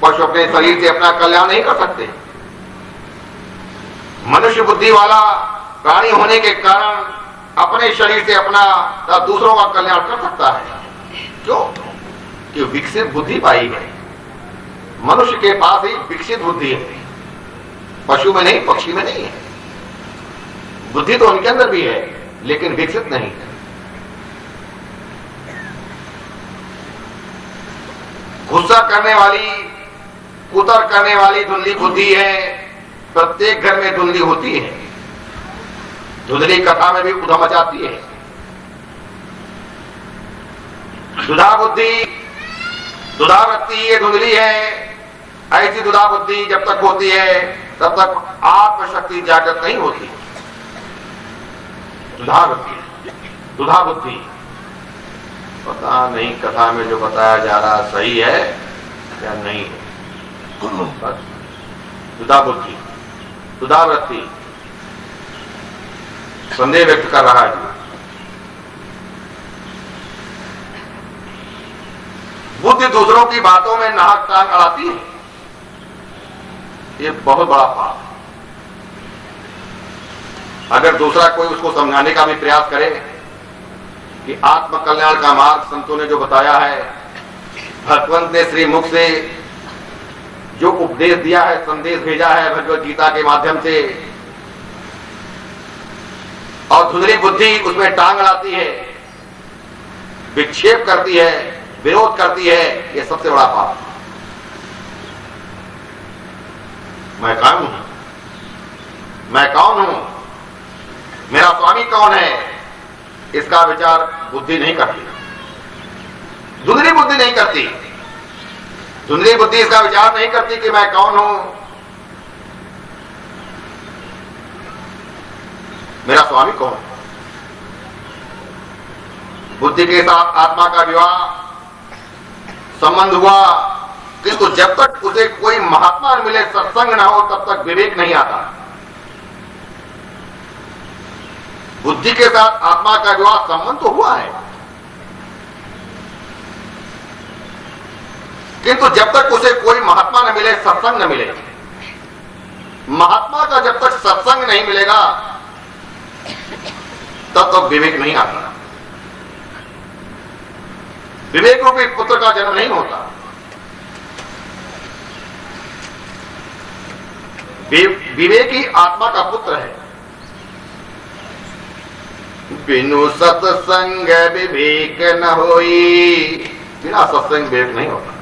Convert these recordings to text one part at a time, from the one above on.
पशु अपने शरीर से अपना कल्याण नहीं कर सकते। मनुष्य बुद्धि वाला प्राणी होने के कारण अपने शरीर से अपना या दूसरों का कल्याण कर सकता है। क्यों? कि विकसित बुद्धि पाई है। मनुष्य के पास ही विकसित बुद्धि है, पशु में नहीं, पक्षी में नहीं है। बुद्धि तो उनके अंदर भी है लेकिन विकसित नहीं है। गुस्सा करने वाली, कुतर करने वाली धुंधली बुद्धि है। प्रत्येक घर में धुंधली होती है। धुंधली कथा में भी उधम मचाती है। दुधा बुद्धि, दुधा वृत्ति ये धुंधली है। ऐसी दुधा बुद्धि जब तक होती है तब तक आत्मशक्ति जागृत नहीं होती। दुधा वृत्ति, दुधा बुद्धि, पता नहीं कथा में जो बताया जा रहा सही है या नहीं है। दुधा बुद्धि, दुधा वृत्ति, संदेह व्यक्त कर रहा है। बुद्धि दूसरों की बातों में नाक टांग अड़ाती है। ये बहुत बड़ा पाप है। अगर दूसरा कोई उसको समझाने का भी प्रयास करे कि आत्म कल्याण का मार्ग संतों ने जो बताया है, भगवंत ने श्री मुख से जो उपदेश दिया है, संदेश भेजा है भगवत गीता के माध्यम से, और धुंधली बुद्धि उसमें टांग अड़ाती है, विक्षेप करती है, विरोध करती है, ये सबसे बड़ा पाप। मैं कौन हूं? मैं कौन हूं? मेरा स्वामी कौन है? इसका विचार बुद्धि नहीं करती। धुंधली बुद्धि नहीं करती। धुंधली बुद्धि इसका विचार नहीं करती कि मैं कौन हूं, मेरा स्वामी कौन है। बुद्धि के साथ आत्मा का विवाह संबंध हुआ, किंतु जब तक उसे कोई महात्मा मिले, सत्संग ना हो, तब तक विवेक नहीं आता। बुद्धि के साथ आत्मा का विवाह संबंध तो हुआ है, किंतु जब तक उसे कोई महात्मा न मिले, सत्संग न मिले, महात्मा का जब तक सत्संग नहीं मिलेगा तब तक विवेक नहीं आता। विवेक रूपी पुत्र का जन्म नहीं होता। विवेक ही आत्मा का पुत्र है। बिनु सत्संग विवेक न होई, बिना सत्संग विवेक नहीं होता।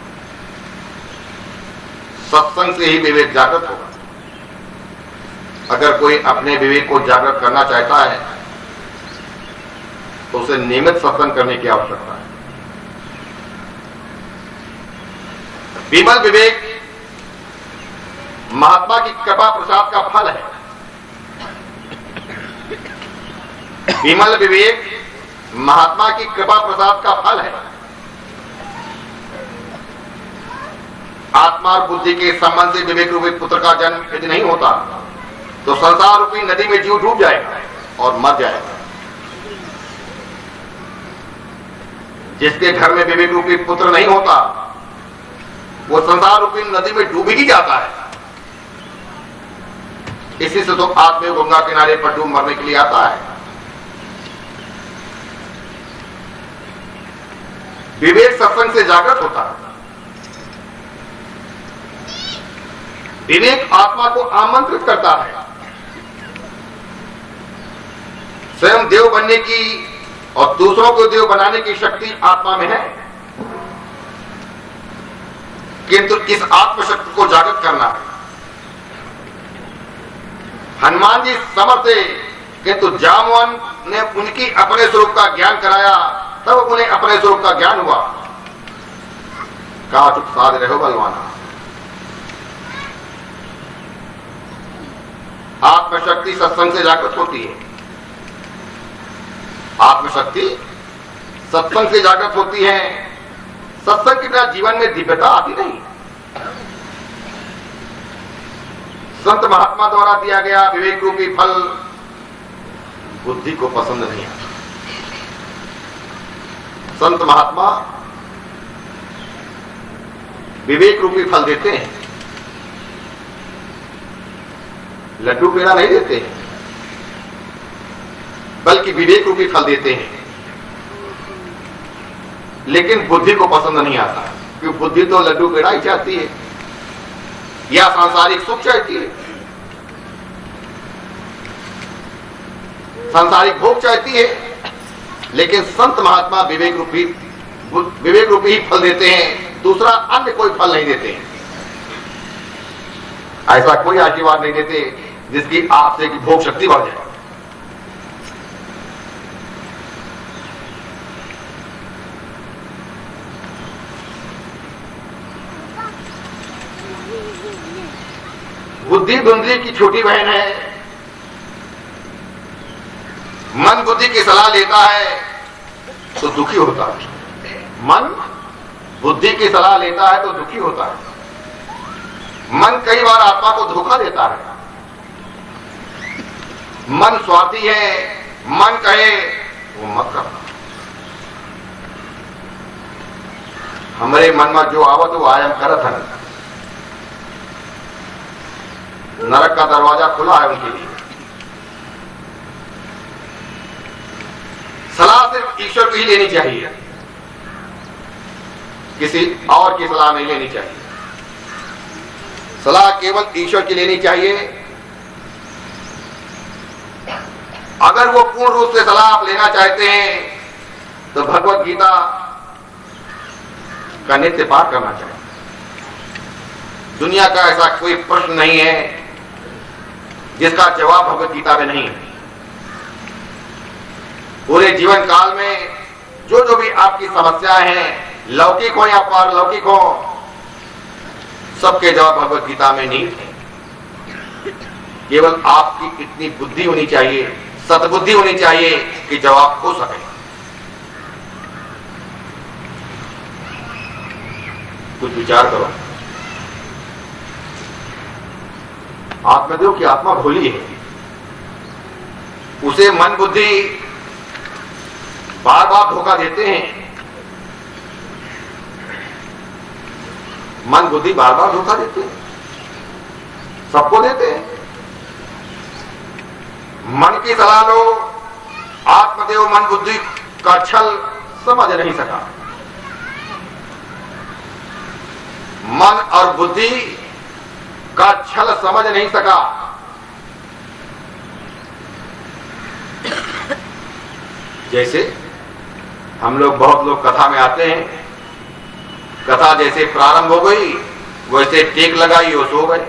सत्संग से ही विवेक जागृत होगा। अगर कोई अपने विवेक को जागृत करना चाहता है तो उसे नियमित सत्संग करने की आवश्यकता है। विमल विवेक महात्मा की कृपा प्रसाद का फल है। विमल विवेक महात्मा की कृपा प्रसाद का फल है। आत्मा और बुद्धि के संबंध से विवेक रूपी पुत्र का जन्म यदि नहीं होता तो संसार रूपी नदी में जीव डूब जाएगा और मर जाएगा। जिसके घर में विवेक रूपी पुत्र नहीं होता वो संसार रूपी नदी में डूब ही जाता है। इसी से तो आत्मा गंगा किनारे पर डूब मरने के लिए आता है। विवेक सत्संग से जागृत होता है। विवेक आत्मा को आमंत्रित करता है। स्वयं देव बनने की और दूसरों को देव बनाने की शक्ति आत्मा में है, किंतु इस आत्मशक्ति को जागृत करना है। हनुमान जी समर्थ थे, किंतु जामवन ने उनकी अपने स्वरूप का ज्ञान कराया, तब उन्हें अपने स्वरूप का ज्ञान हुआ। कहा चुप साध रहो बलवाना। आत्मशक्ति सत्संग से जागृत होती है। आत्मशक्ति सत्संग से जागृत होती है। सत्संग के बिना जीवन में दिव्यता आती नहीं। संत महात्मा द्वारा दिया गया विवेक रूपी फल बुद्धि को पसंद नहीं आता। संत महात्मा विवेक रूपी फल देते हैं, लड्डू पेड़ा नहीं देते हैं, बल्कि विवेक रूपी फल देते हैं। लेकिन बुद्धि को पसंद नहीं आता, क्योंकि बुद्धि तो लड्डू पेड़ा ही चाहती है या सांसारिक सुख चाहती है, सांसारिक भोग चाहती है। लेकिन संत महात्मा विवेक रूपी ही फल देते हैं, दूसरा अन्य कोई फल नहीं देते हैं। ऐसा कोई आशीर्वाद नहीं देते जिसकी आपसे की भोग शक्ति बढ़ जाए। बुद्धि धुंधली की छोटी बहन है, मन बुद्धि की सलाह लेता है तो दुखी होता है। मन बुद्धि की सलाह लेता है तो दुखी होता है। मन कई बार आत्मा को धोखा देता है। मन स्वार्थी है, मन कहे वो मत करना, हमारे मन में जो आवत वो आयम करत है। नरक का दरवाजा खुला है उनके लिए। सलाह सिर्फ ईश्वर की ही लेनी चाहिए, किसी और की सलाह नहीं लेनी चाहिए। सलाह केवल ईश्वर की लेनी चाहिए। अगर वो पूर्ण रूप से सलाह आप लेना चाहते हैं तो भगवत गीता का नित्य पाठ करना चाहिए। दुनिया का ऐसा कोई प्रश्न नहीं है जिसका जवाब भगवत गीता में नहीं है। पूरे जीवन काल में जो भी आपकी समस्याएं हैं, लौकिक हो या पारलौकिक हो, सबके जवाब भगवत गीता में नहीं थे। केवल आपकी इतनी बुद्धि होनी चाहिए, सद्बुद्धि होनी चाहिए कि जवाब हो सके। कुछ विचार करो। आत्मदेव की आत्मा भोली है, उसे मन बुद्धि बार बार धोखा देते हैं। मन बुद्धि बार बार धोखा देते हैं, सबको देते हैं। मन की सलाह लो, आत्मदेव मन बुद्धि का छल समझ नहीं सका। मन और बुद्धि का छल समझ नहीं सका। जैसे हम लोग, बहुत लोग कथा में आते हैं, कथा जैसे प्रारंभ हो गई वैसे टेक लगाई और सो गए,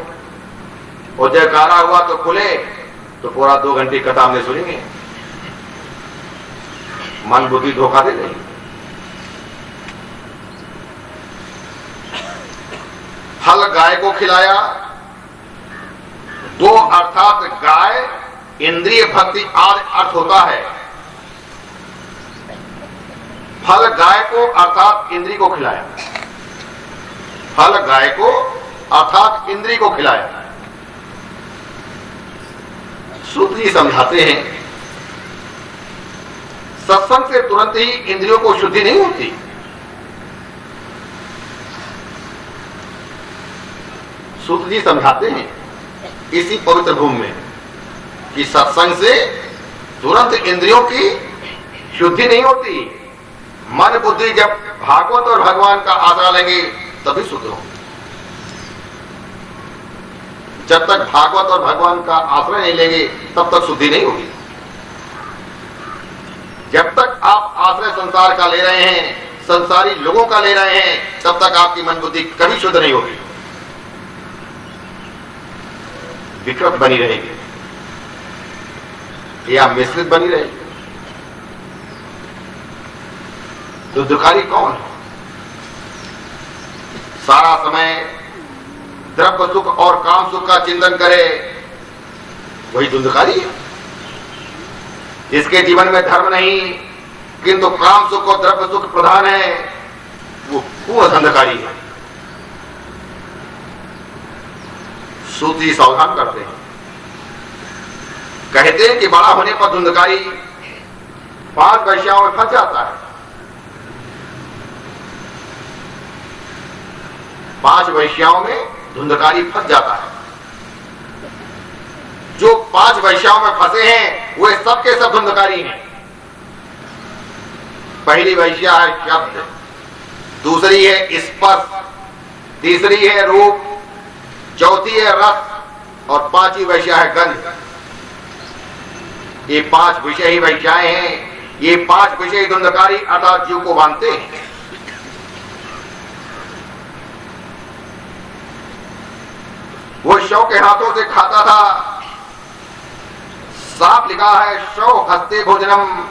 और जयकारा हुआ तो खुले तो पूरा 2 घंटे कथा हमने सुनेंगे। मन बुद्धि धोखा दे गई। फल गाय को खिलाया, 2 अर्थात गाय, इंद्रिय भक्ति आदि अर्थ होता है। फल गाय को अर्थात इंद्रिय को खिलाया, फल गाय को अर्थात इंद्रिय को खिलाया। सूत्र जी समझाते हैं, सत्संग से तुरंत ही इंद्रियों को शुद्धि नहीं होती। सूत्र जी समझाते हैं इसी पवित्र भूमि में कि सत्संग से तुरंत इंद्रियों की शुद्धि नहीं होती। मन बुद्धि जब भागवत और भगवान का आश्रय लेंगे तभी शुद्ध होंगे। जब तक भागवत और भगवान का आश्रय नहीं लेंगे तब तक शुद्धि नहीं होगी। जब तक आप आश्रय संसार का ले रहे हैं, संसारी लोगों का ले रहे हैं, तब तक आपकी मन बुद्धि कभी शुद्ध नहीं होगी, विकृत बनी रहेगी या मिश्रित बनी रहेगी। दुखकारी कौन है? सारा समय द्रव्य सुख और काम सुख का चिंतन करे वही धुंधकारी है। जिसके जीवन में धर्म नहीं किंतु काम सुख और द्रव्य सुख प्रधान है, वो पूर्ण धुंधकारी है। सूत्री सावधान करते हैं, कहते हैं कि बड़ा होने पर धुंधकारी 5 वैश्याओं में फंस जाता है 5 वैश्याओं में धुंधकारी फंस जाता है। जो 5 वैश्याओं में फंसे हैं वे सबके सब धुंधकारी हैं। पहली वैश्या है शब्द, दूसरी है स्पर्श, तीसरी है रूप, चौथी है रस और 5वीं वैश्या है गंध। ये 5 विषय ही वैश्याएं हैं। ये 5 विषय धुंधकारी अर्थात जीव को बांधते हैं। वो शव के हाथों से खाता था। साफ लिखा है शव हस्ते भोजनम।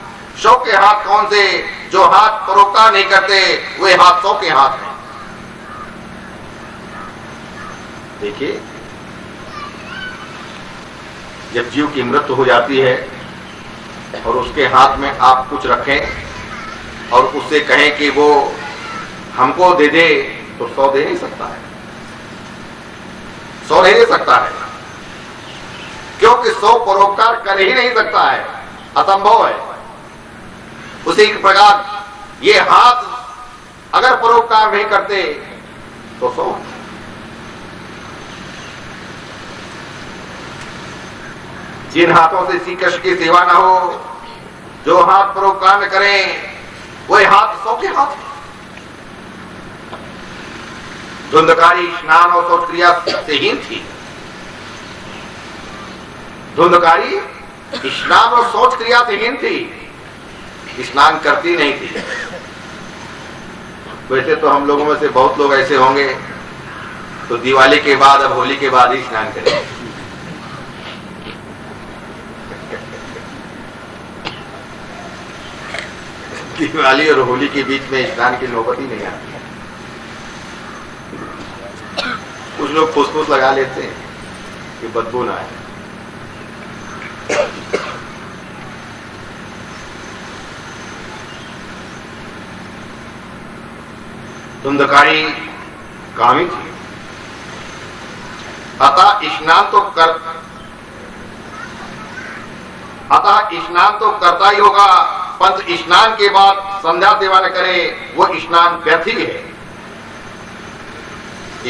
शव के हाथ कौन से? जो हाथ परोपकार नहीं करते वे हाथ शव के हाथ हैं। देखिए, जब जीव की मृत्यु हो जाती है और उसके हाथ में आप कुछ रखें और उससे कहें कि वो हमको दे दे, तो 100 दे नहीं सकता है, 100 नहीं दे सकता है, क्योंकि 100 परोपकार कर ही नहीं सकता है, असंभव है। उसी प्रकार ये हाथ अगर परोपकार नहीं करते तो 100। जिन हाथों से श्री कृष्ण की सेवा न हो, जो हाथ परोपकार न करें, वही हाथ 100 के हाथ है। धुंधकारी स्नान और शौच क्रिया से हीन थी। धुंधकारी स्नान और शौच क्रिया से हीन थी, स्नान करती नहीं थी। वैसे तो हम लोगों में से बहुत लोग ऐसे होंगे तो दिवाली के बाद, अब होली के बाद ही स्नान करें। दिवाली और होली के बीच में स्नान की नौबत ही नहीं आती। कुछ लोग फुसफुस लगा लेते हैं कि बदबू ना आए। धुंधकारी कामी थी, अतः स्नान तो करता ही होगा, परंतु स्नान के बाद संध्या सेवा न करे वो स्नान व्यर्थ ही है।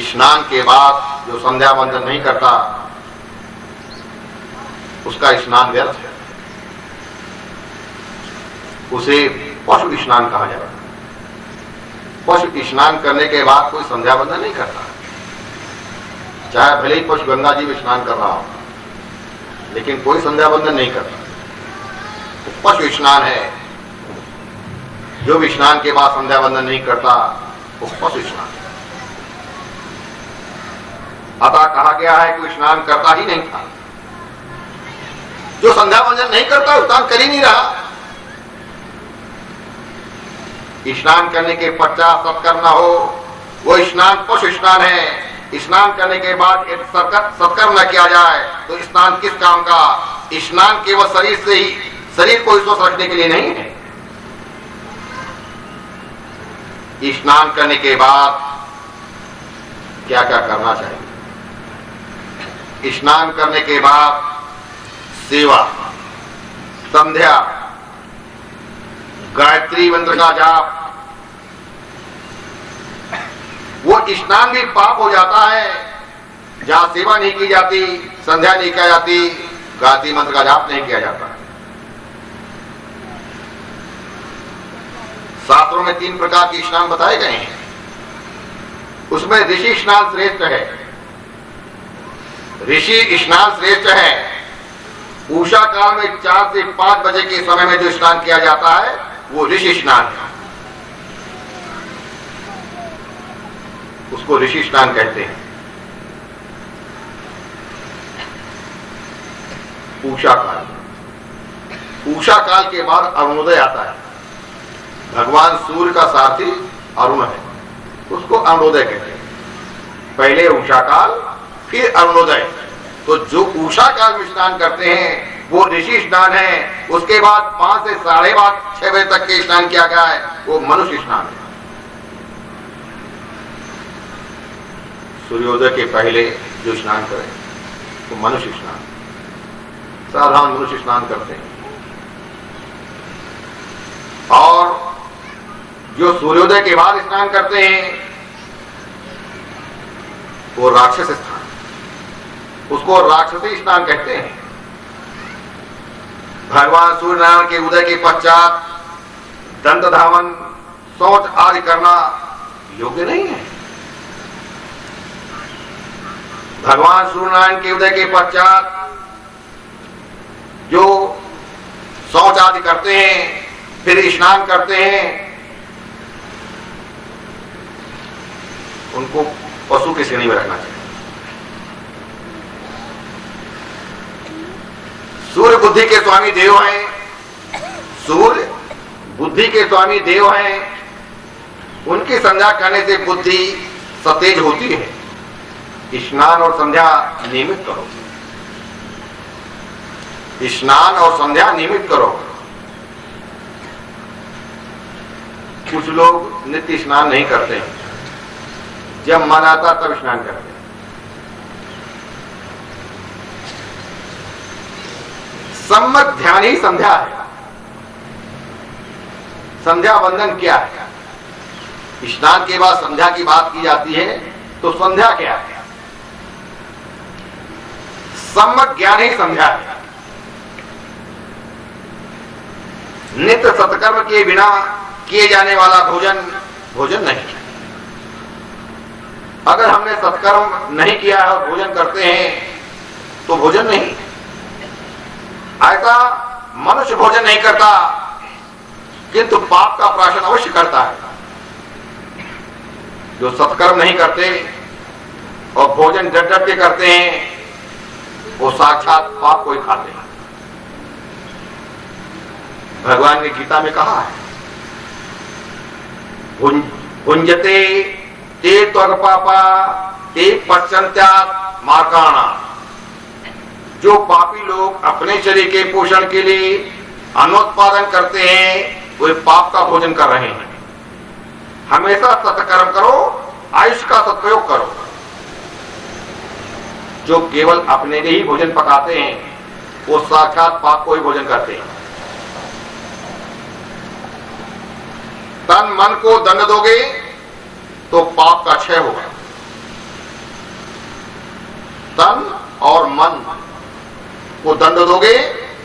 स्नान के बाद जो संध्या वंदन नहीं करता उसका स्नान व्यर्थ है, उसे पशु स्नान कहा जाता है। पशु स्नान करने के बाद कोई संध्या वंदन नहीं करता, चाहे भले ही पशु गंगा जी में स्नान कर रहा हो, लेकिन कोई संध्या वंदन नहीं करता। तो पशु स्नान है। जो भी स्नान के बाद संध्या वंदन नहीं करता वो पशु स्नान है। अतः कहा गया है कि स्नान करता ही नहीं था। जो संध्या वंदन नहीं करता स्नान कर ही नहीं रहा। स्नान करने के पश्चात सत्कर्म न हो वो स्नान पशु स्नान है। स्नान करने के बाद एक सत्कर्म न किया जाए तो स्नान किस काम का? स्नान केवल शरीर से ही, शरीर को स्वस्थ रखने के लिए नहीं है। स्नान करने के बाद क्या क्या करना चाहिए? स्नान करने के बाद सेवा, संध्या, गायत्री मंत्र का जाप। वो स्नान भी पाप हो जाता है जहां सेवा नहीं की जाती, संध्या नहीं की जाती, गायत्री मंत्र का जाप नहीं किया जाता। शास्त्रों में 3 प्रकार के स्नान बताए गए हैं। उसमें ऋषि स्नान श्रेष्ठ है। ऋषि स्नान श्रेष्ठ है। उषा काल में 4 से 5 बजे के समय में जो स्नान किया जाता है वो ऋषि स्नान है। उसको ऋषि स्नान कहते हैं। उषा काल, उषा काल के बाद अरुणोदय आता है। भगवान सूर्य का सारथी अरुण है, उसको अरुणोदय कहते हैं। पहले उषा काल फिर अरुणोदय। तो जो उषा काल में स्नान करते हैं वो ऋषि स्नान है। उसके बाद 5 से 5:30 6 बजे तक के स्नान किया गया है वो मनुष्य स्नान है। सूर्योदय के पहले जो स्नान करें तो मनुष्य स्नान, साधारण मनुष्य स्नान करते हैं। और जो सूर्योदय के बाद स्नान करते हैं वो राक्षस स्थान, उसको राक्षसी स्नान कहते हैं। भगवान सूर्य नारायण के उदय के पश्चात दंड धावन, शौच आदि करना योग्य नहीं है। भगवान सूर्य नारायण के उदय के पश्चात जो शौच आदि करते हैं, फिर स्नान करते हैं, उनको पशु की श्रेणी में रखना चाहिए। सूर्य बुद्धि के स्वामी देव हैं, सूर्य बुद्धि के स्वामी देव हैं, उनकी संध्या करने से बुद्धि सतेज होती है। स्नान और संध्या नियमित करो, स्नान और संध्या नियमित करो। कुछ लोग नित्य स्नान नहीं करते हैं, जब मन आता तब स्नान करते हैं। सम्यक ध्यान ही संध्या है। संध्या बंधन क्या है? स्नान के बाद संध्या की बात की जाती है, तो संध्या क्या है? सम्यक ज्ञान ही संध्या है। नित्य सत्कर्म के बिना किए जाने वाला भोजन भोजन नहीं। अगर हमने सत्कर्म नहीं किया है और भोजन करते हैं तो भोजन नहीं। ऐसा मनुष्य भोजन नहीं करता, किंतु पाप का प्राशन अवश्य करता है। जो सत्कर्म नहीं करते और भोजन डट डट के करते हैं, वो साक्षात पाप को ही खाते हैं। भगवान ने गीता में कहा है, भुंजते ते त्वग पापा ते पश्चंत्यात् मार्काणा। जो पापी लोग अपने शरीर के पोषण के लिए अन्नोत्पादन करते हैं, वे पाप का भोजन कर रहे हैं। हमेशा सत्कर्म करो, आयुष्य का सदुपयोग करो। जो केवल अपने लिए ही भोजन पकाते हैं, वो साक्षात पाप को ही भोजन करते हैं। तन मन को दंड दोगे तो पाप का क्षय होगा। तन और मन को दंड दोगे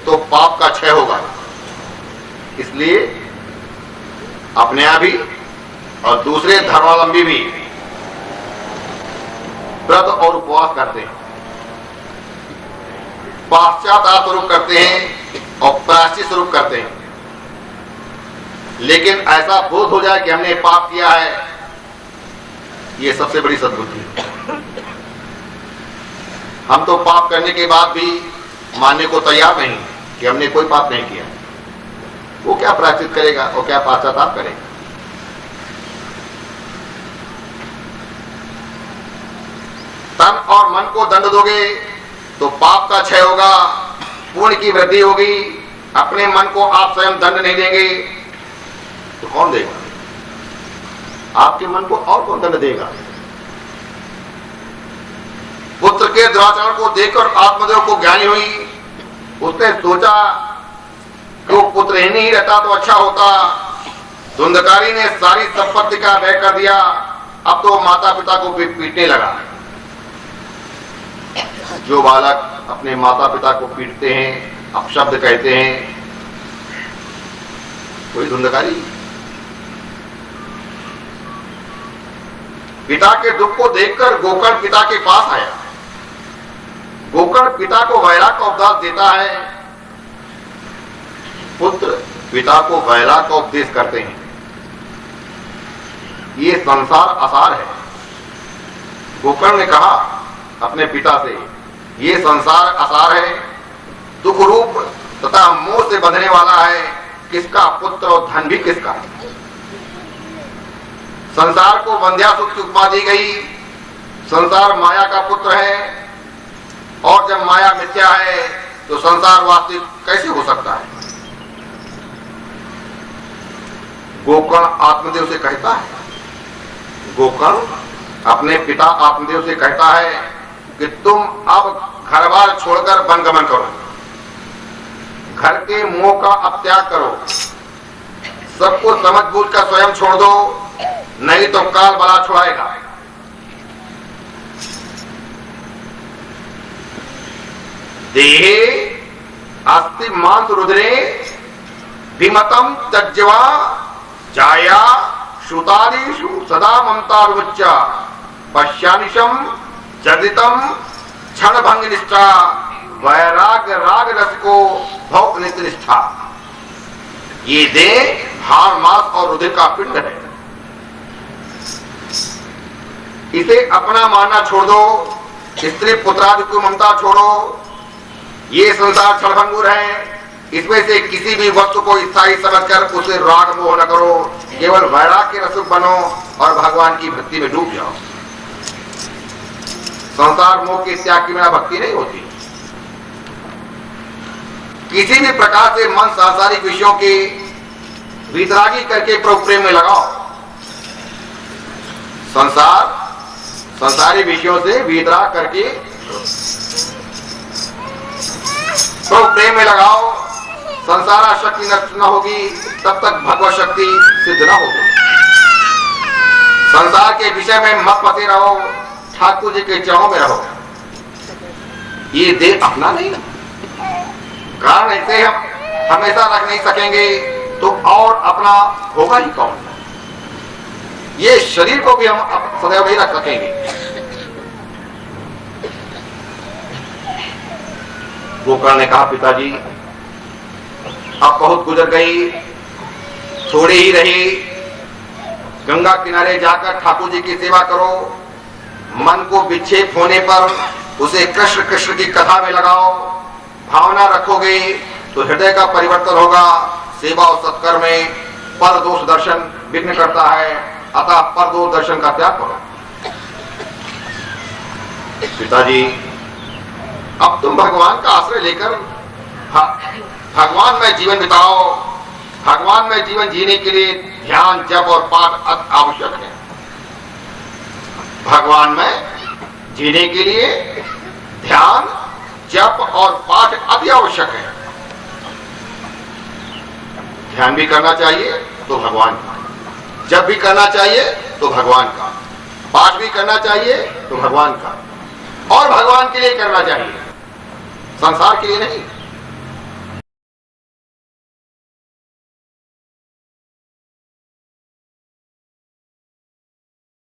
तो पाप का क्षय होगा। इसलिए अपने आप भी और दूसरे धर्मावलंबी भी व्रत और उपवास करते हैं, पाश्चात्य स्वरूप करते हैं और प्रायश्चित स्वरूप करते हैं। लेकिन ऐसा बोध हो जाए कि हमने पाप किया है, ये सबसे बड़ी सद्बुद्धि है। हम तो पाप करने के बाद भी मानने को तैयार नहीं कि हमने कोई पाप नहीं किया। वो क्या प्रायश्चित करेगा और क्या पाश्चाताप करेगा? तन और मन को दंड दोगे तो पाप का क्षय होगा, पुण्य की वृद्धि होगी। अपने मन को आप स्वयं दंड नहीं देंगे तो कौन देगा? आपके मन को और कौन दंड देगा? पुत्र के दुराचरण को देखकर आत्मदेव को ज्ञानी हुई। उसने सोचा कि वो पुत्र ही नहीं रहता तो अच्छा होता। धुंधकारी ने सारी संपत्ति का व्यय कर दिया, अब तो माता पिता को पीटने लगा। जो बालक अपने माता पिता को पीटते हैं, अपशब्द कहते हैं, कोई धुंधकारी। पिता के दुख को देखकर गोकर्ण पिता के पास आया। गोकर्ण पिता को वैराग का उपदेश देता है। पुत्र पिता को वैराग का उपदेश करते हैं। ये संसार असार है। गोकर्ण ने कहा अपने पिता से, ये संसार असार है, दुख रूप तथा मोह से बंधने वाला है। किसका पुत्र और धन भी किसका? संसार को बंध्यासुर की उपमा दी गई। संसार माया का पुत्र है, और जब माया मिथ्या है तो संसार वास्तविक कैसे हो सकता है? गोकर्ण आत्मदेव से कहता है, गोकर्ण अपने पिता आत्मदेव से कहता है कि तुम अब घर बार छोड़कर वनगमन करो, घर के मोह का अब त्याग करो, सबको समझ बूझ कर स्वयं छोड़ दो, नहीं तो काल बला छुड़ाएगा। देहे अस्ति मांस रुद्रे विमतम तज्जवा जाया श्रुतादिषु सदा ममतारुच्च पश्यानिशम चरितम क्षण भंग निष्ठा वैराग राग रस को भौक नित्य निष्ठा। ये देह हाड़ मांस और रुधिर का पिंड है, इसे अपना मानना छोड़ दो, स्त्री पुत्रादि को ममता छोड़ो। ये संसार क्षणभंगुर है, इसमें से किसी भी वस्तु को स्थायी समझकर उसे राग मोह न करो, केवल वैराग के रसूख बनो और भगवान की भक्ति में डूब जाओ। संसार मोह के त्याग के बिना भक्ति नहीं होती। किसी भी प्रकार से मन सांसारिक विषयों की वितरागी करके प्रभु प्रेम में लगाओ। संसारी विषयों से वितराग करके प्रभु प्रेम में लगाओ। संसारा शक्ति नष्ट न होगी तब तक भगवत शक्ति सिद्ध न होगी। संसार के विषय में मत फंसे रहो, ठाकुर जी के चरणों में रहो। ये देह अपना नहीं, कारण ऐसे हम हमेशा रख नहीं सकेंगे तो और अपना होगा ही कौन। ये शरीर को भी हम सदैव नहीं रख सकेंगे। गोकर्ण ने कहा, पिताजी अब बहुत गुजर गई, थोड़ी ही रही, गंगा किनारे जाकर ठाकुर जी की सेवा करो। मन को विक्षेप होने पर उसे कृष्ण कृष्ण की कथा में लगाओ। भावना रखोगे तो हृदय का परिवर्तन होगा। सेवा और सत्कर्म में पर दोष दर्शन विघ्न करता है, अतः पर दोष दर्शन का त्याग करो। पिताजी अब तुम भगवान का आश्रय लेकर भगवान में जीवन बिताओ। भगवान में जीवन जीने के लिए ध्यान, जप और पाठ अति आवश्यक है। भगवान में जीने के लिए ध्यान, जप और पाठ अति आवश्यक है। ध्यान भी करना चाहिए तो भगवान का, जप भी करना चाहिए तो भगवान का, पाठ भी करना चाहिए तो भगवान का, और भगवान के लिए करना चाहिए, संसार के लिए नहीं।